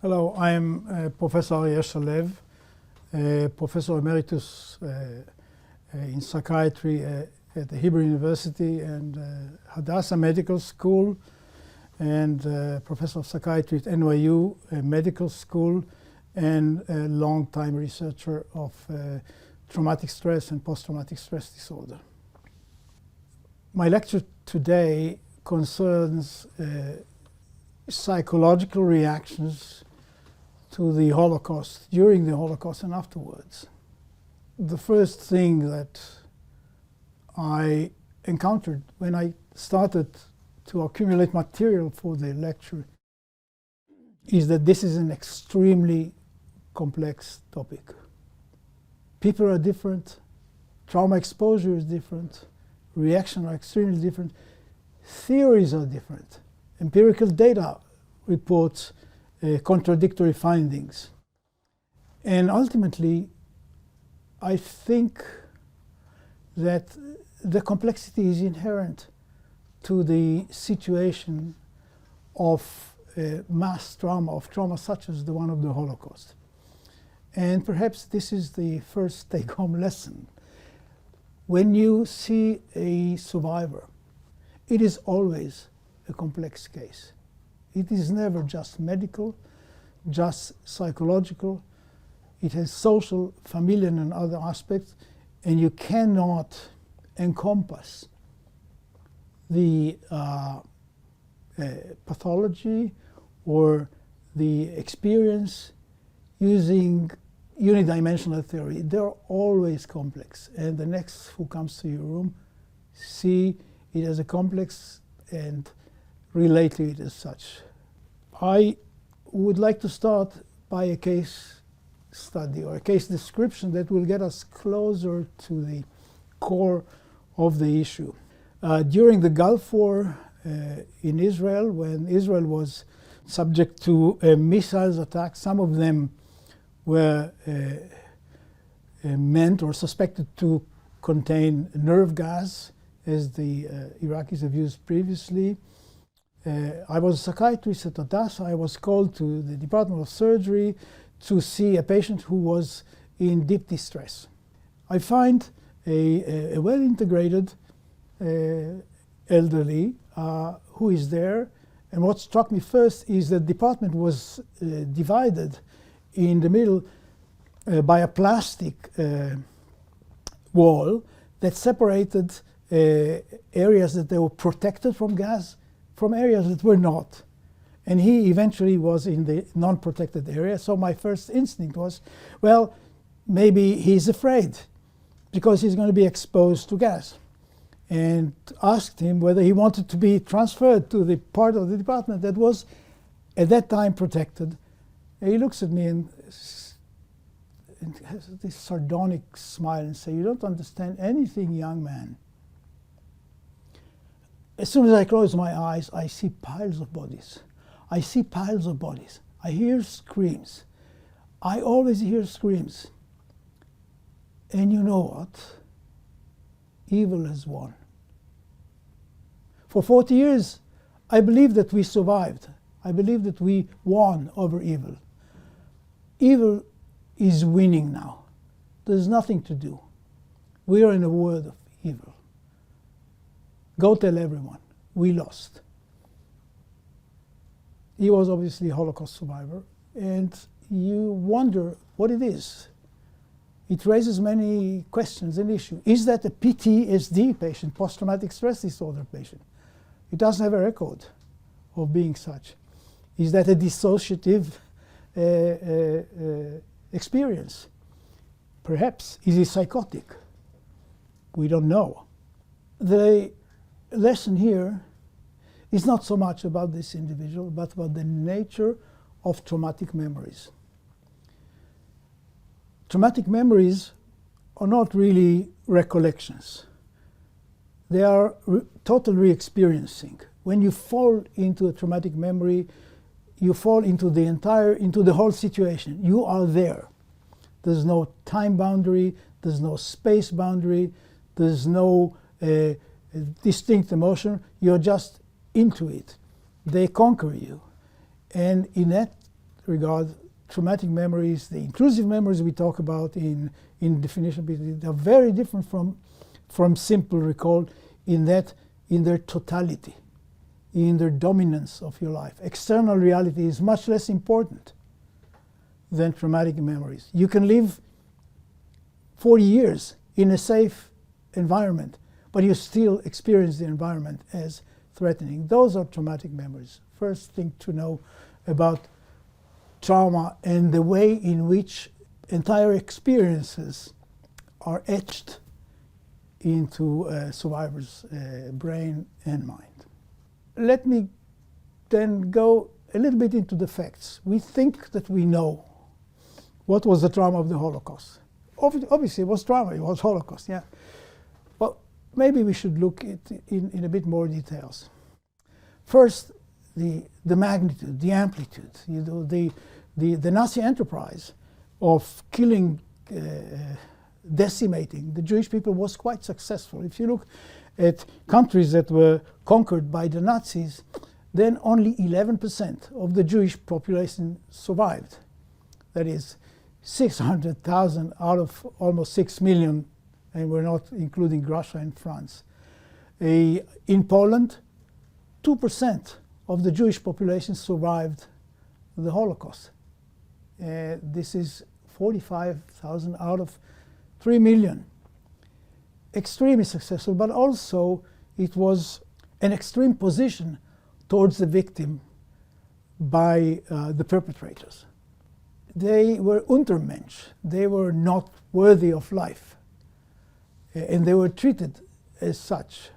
Hello, I'm Professor Shalev, Professor Emeritus in Psychiatry at the Hebrew University and Hadassah Medical School, and Professor of Psychiatry at NYU Medical School, and a long-time researcher of traumatic stress and post-traumatic stress disorder. My lecture today concerns psychological reactions to the Holocaust, during the Holocaust and afterwards. The first thing that I encountered when I started to accumulate material for the lecture is that this is an extremely complex topic. People are different, trauma exposure is different, reactions are extremely different, theories are different, empirical data reports contradictory findings. And ultimately, I think that the complexity is inherent to the situation of mass trauma, of trauma such as the one of the Holocaust. And perhaps this is the first take-home lesson. When you see a survivor, it is always a complex case. It is never just medical, just psychological. It has social, familial, and other aspects, and you cannot encompass the pathology or the experience using unidimensional theory. They're always complex, and the next who comes to your room see it as a complex and relate to it as such. I would like to start by a case study or a case description that will get us closer to the core of the issue. During the Gulf War in Israel, when Israel was subject to missile attacks, some of them were meant or suspected to contain nerve gas, as the Iraqis have used previously. I was a psychiatrist at Hadassah. I was called to the Department of Surgery to see a patient who was in deep distress. I find a well-integrated elderly who is there. And what struck me first is that the department was divided in the middle by a plastic wall that separated areas that they were protected from gas from areas that were not. And he eventually was in the non-protected area. So my first instinct was, well, maybe he's afraid because he's going to be exposed to gas. And asked him whether he wanted to be transferred to the part of the department that was at that time protected. And he looks at me and has this sardonic smile and says, "You don't understand anything, young man." As soon as I close my eyes, I see piles of bodies. I see piles of bodies. I hear screams. I always hear screams. And you know what? Evil has won. For 40 years, I believed that we survived. I believed that we won over evil. Evil is winning now. There's nothing to do. We are in a world of evil. Go tell everyone, we lost. He was obviously a Holocaust survivor, and you wonder what it is. It raises many questions and issues. Is that a PTSD patient, post-traumatic stress disorder patient? It doesn't have a record of being such. Is that a dissociative experience? Perhaps. Is he psychotic? We don't know. The lesson here is not so much about this individual, but about the nature of traumatic memories. Traumatic memories are not really recollections. They are total re-experiencing. When you fall into a traumatic memory, you fall into the whole situation. You are there. There's no time boundary, there's no space boundary, there's no distinct emotion. You're just into it. They conquer you. And in that regard, traumatic memories, the intrusive memories we talk about in definition, they're very different from simple recall in that, in their totality, in their dominance of your life. External reality is much less important than traumatic memories. You can live 40 years in a safe environment, but you still experience the environment as threatening. Those are traumatic memories. First thing to know about trauma and the way in which entire experiences are etched into a survivor's brain and mind. Let me then go a little bit into the facts. We think that we know what was the trauma of the Holocaust. Obviously, it was trauma, it was Holocaust, yeah. Well, maybe we should look at in a bit more details. First, the magnitude, the amplitude, you know, the Nazi enterprise of killing, decimating the Jewish people was quite successful. If you look at countries that were conquered by the Nazis, then only 11% of the Jewish population survived. That is 600,000 out of almost 6 million, and we're not including Russia and France. In Poland, 2% of the Jewish population survived the Holocaust. This is 45,000 out of 3 million. Extremely successful, but also it was an extreme position towards the victim by the perpetrators. They were Untermensch. They were not worthy of life. And they were treated as such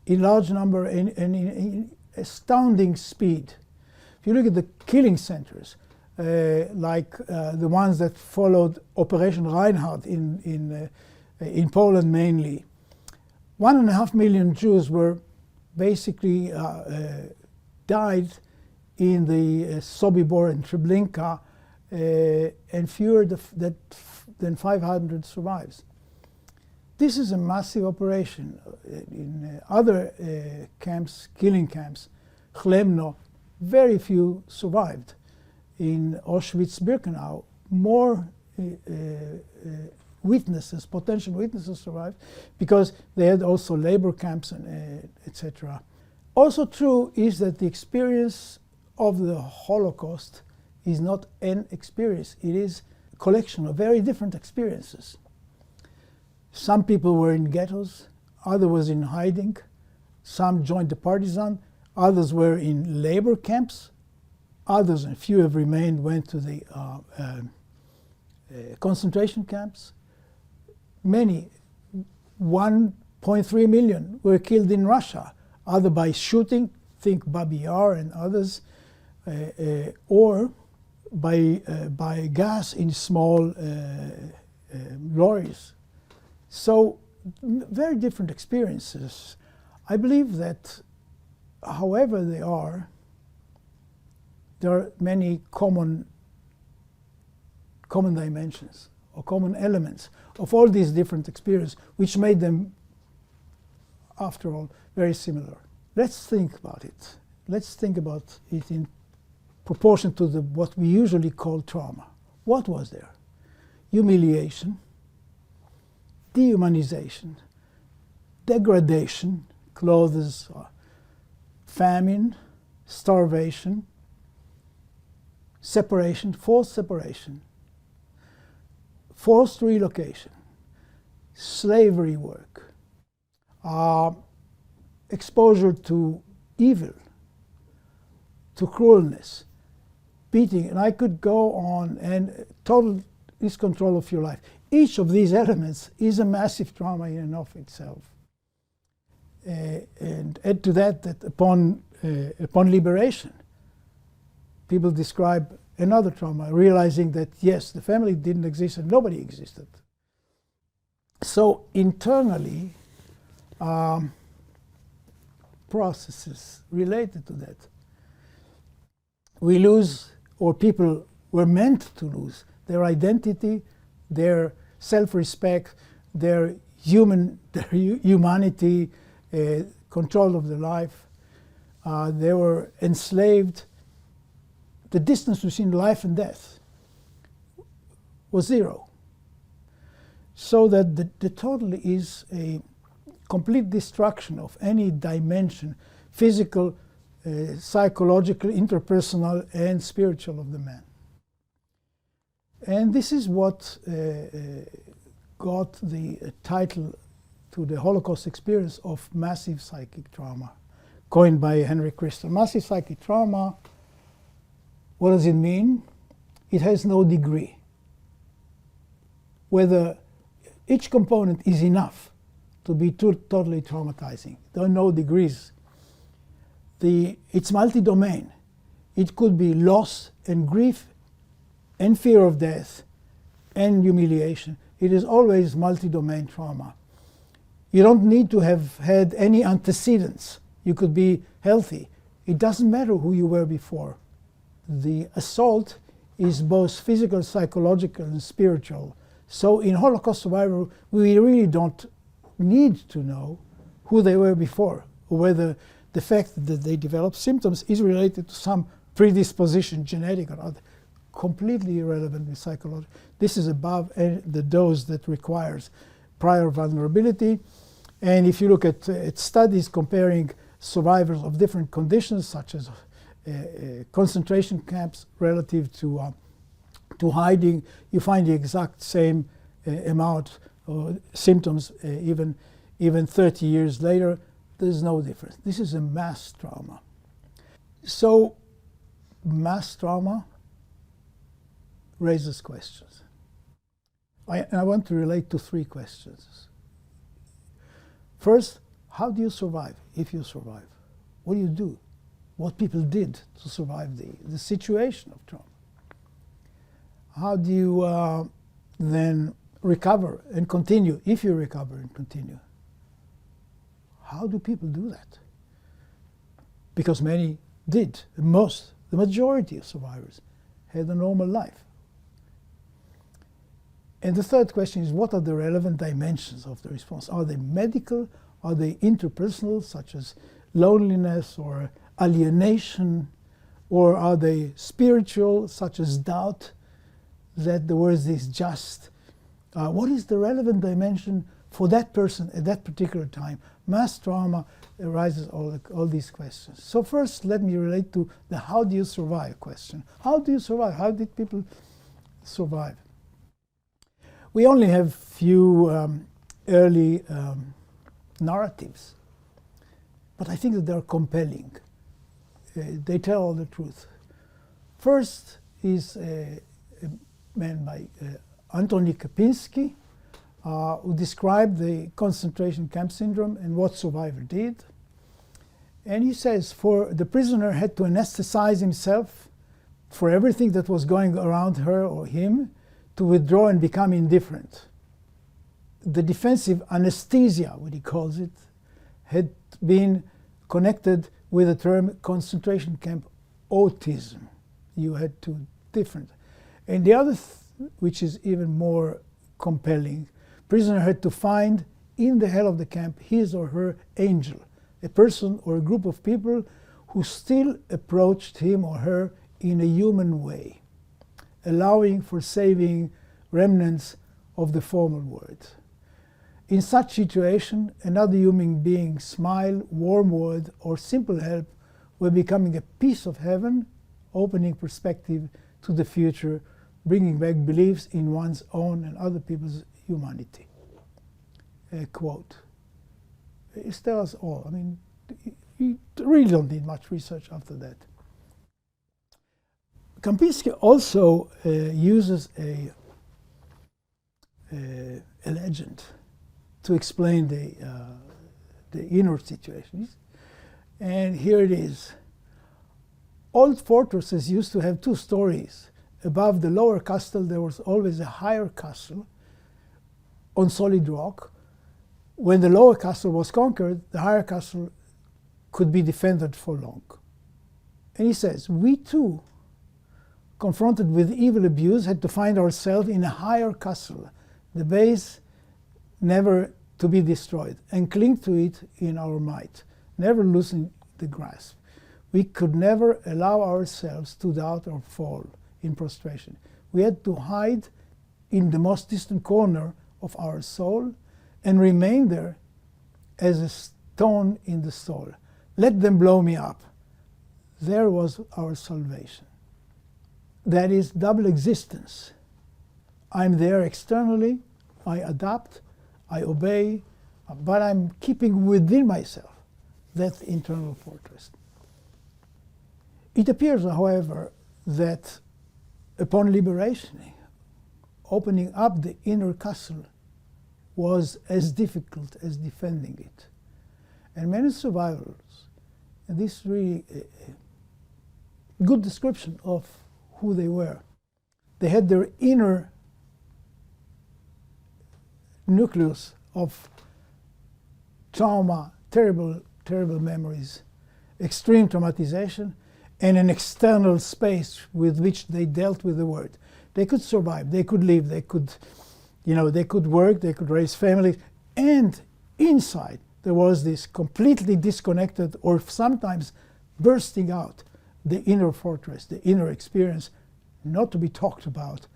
in large number and in astounding speed. If you look at the killing centers, like the ones that followed Operation Reinhardt in Poland mainly, 1.5 million Jews were basically died in the Sobibor and Treblinka, and fewer than 500 survives. This is a massive operation. In other camps, killing camps, Chlemno, very few survived. In Auschwitz-Birkenau, more witnesses, potential witnesses survived, because they had also labor camps and etc. Also true is that the experience of the Holocaust is not an experience. It is a collection of very different experiences. Some people were in ghettos, others was in hiding, some joined the partisan, others were in labor camps, others, and few have remained, went to the concentration camps. Many, 1.3 million, were killed in Russia, either by shooting, think Babi Yar and others, or by gas in small lorries. So very different experiences. I believe that, however they are, there are many common dimensions or common elements of all these different experiences, which made them, after all, very similar. Let's think about it. Let's think about it in proportion to what we usually call trauma. What was there? Humiliation, dehumanization, degradation, clothes, famine, starvation, separation, forced relocation, slavery work, exposure to evil, to cruelness, beating, and I could go on, and total discontrol of your life. Each of these elements is a massive trauma in and of itself. And add to that upon liberation, people describe another trauma, realizing that yes, the family didn't exist and nobody existed. So internally, processes related to that, we lose, or people were meant to lose, their identity, their self-respect, their humanity, control of their life. They were enslaved. the distance between life and death was 0. So that the total is a complete destruction of any dimension, physical, psychological, interpersonal, and spiritual of the man. And this is what got the title to the Holocaust experience of massive psychic trauma, coined by Henry Christel. Massive psychic trauma, what does it mean? It has no degree. Whether each component is enough to be totally traumatizing. There are no degrees. It's multi-domain. It could be loss and grief and fear of death and humiliation. It is always multi-domain trauma. You don't need to have had any antecedents. You could be healthy. It doesn't matter who you were before. The assault is both physical, psychological, and spiritual. So in Holocaust survivor, we really don't need to know who they were before, or whether the fact that they develop symptoms is related to some predisposition, genetic or other. Completely irrelevant with psychology. This is above the dose that requires prior vulnerability. And if you look at studies comparing survivors of different conditions, such as concentration camps relative to hiding, you find the exact same amount of symptoms even 30 years later. There's no difference. This is a mass trauma. So mass trauma raises questions. I want to relate to 3 questions. First, how do you survive if you survive? What do you do? What people did to survive the situation of trauma? How do you then recover and continue, if you recover and continue? How do people do that? Because many did. The majority of survivors had a normal life. And the third question is, what are the relevant dimensions of the response? Are they medical? Are they interpersonal, such as loneliness or alienation? Or are they spiritual, such as doubt, that the world is just? What is the relevant dimension for that person at that particular time? Mass trauma arises all these questions. So first, let me relate to the how do you survive question. How do you survive? How did people survive? We only have few early narratives, but I think that they're compelling. They tell all the truth. First is a man by Antoni Kapinski, who described the concentration camp syndrome and what survivor did. And he says, for the prisoner had to anesthetize himself for everything that was going around her or him, to withdraw and become indifferent. The defensive anesthesia, what he calls it, had been connected with the term concentration camp autism. You had two different. And the other, which is even more compelling, prisoner had to find in the hell of the camp his or her angel, a person or a group of people who still approached him or her in a human way, allowing for saving remnants of the formal world. In such situation, another human being's smile, warm word, or simple help were becoming a piece of heaven, opening perspective to the future, bringing back beliefs in one's own and other people's humanity. A quote. It tells us all. I mean, you really don't need much research after that. Kapinski also uses a legend to explain the inner situations. And here it is. Old fortresses used to have 2 stories. Above the lower castle, there was always a higher castle on solid rock. When the lower castle was conquered, the higher castle could be defended for long. And he says, we too, confronted with evil abuse, had to find ourselves in a higher castle, the base never to be destroyed, and cling to it in our might, never losing the grasp. We could never allow ourselves to doubt or fall in prostration. We had to hide in the most distant corner of our soul and remain there as a stone in the soul. Let them blow me up. There was our salvation. That is double existence. I'm there externally, I adapt, I obey, but I'm keeping within myself that internal fortress. It appears, however, that upon liberation, opening up the inner castle was as difficult as defending it. And many survivors, and this is really a good description of who they were. They had their inner nucleus of trauma, terrible memories, extreme traumatization, and an external space with which they dealt with the world. They could survive, they could live, they could work, they could raise families, and inside there was this completely disconnected, or sometimes bursting out, the inner fortress, the inner experience, not to be talked about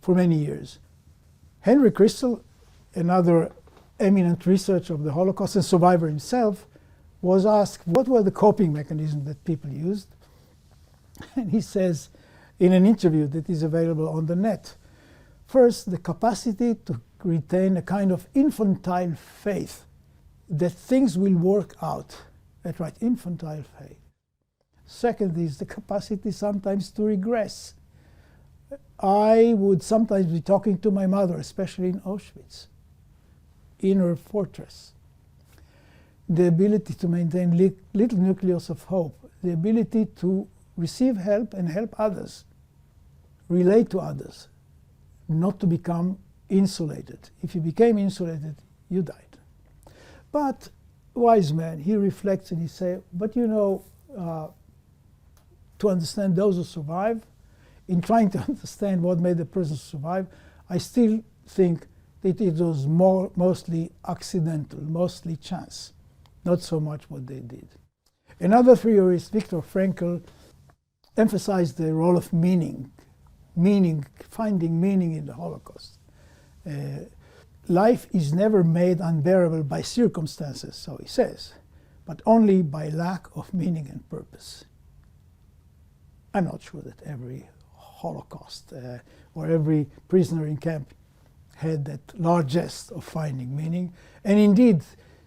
for many years. Henry Crystal, another eminent researcher of the Holocaust and survivor himself, was asked what were the coping mechanisms that people used. And he says in an interview that is available on the net, first, the capacity to retain a kind of infantile faith that things will work out. That's right, infantile faith. Second is the capacity sometimes to regress. I would sometimes be talking to my mother, especially in Auschwitz, inner fortress. The ability to maintain little nucleus of hope, the ability to receive help and help others, relate to others, not to become insulated. If you became insulated, you died. But wise man, he reflects and he says, but you know, to understand those who survive, in trying to understand what made the person survive, I still think that it was mostly accidental, mostly chance, not so much what they did. Another theorist, Viktor Frankl, emphasized the role of meaning, finding meaning in the Holocaust. Life is never made unbearable by circumstances, so he says, but only by lack of meaning and purpose. I'm not sure that every Holocaust or every prisoner in camp had that largesse of finding meaning. And indeed,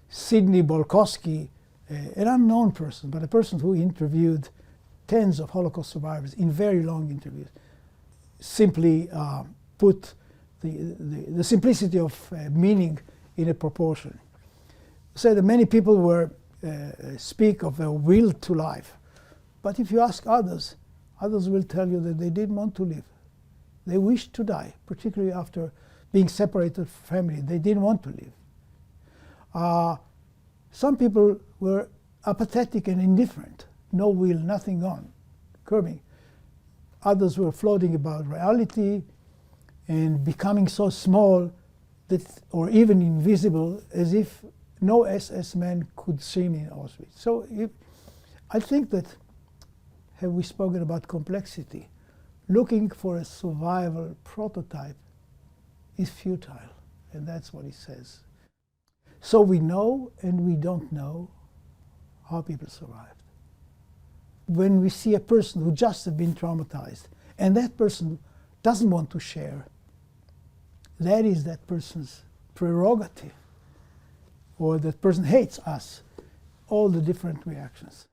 Sidney Bolkowski, an unknown person, but a person who interviewed tens of Holocaust survivors in very long interviews, simply put the simplicity of meaning in a proportion. Said that many people speak of a will to life, but if you ask others, others will tell you that they didn't want to live. They wished to die, particularly after being separated from family. They didn't want to live. Some people were apathetic and indifferent, no will, nothing on, curbing. Others were floating about reality and becoming so small that, or even invisible, as if no SS man could see me in Auschwitz. So I think that, have we spoken about complexity? Looking for a survival prototype is futile, and that's what he says. So we know and we don't know how people survived. When we see a person who just has been traumatized, and that person doesn't want to share, that is that person's prerogative, or that person hates us, all the different reactions.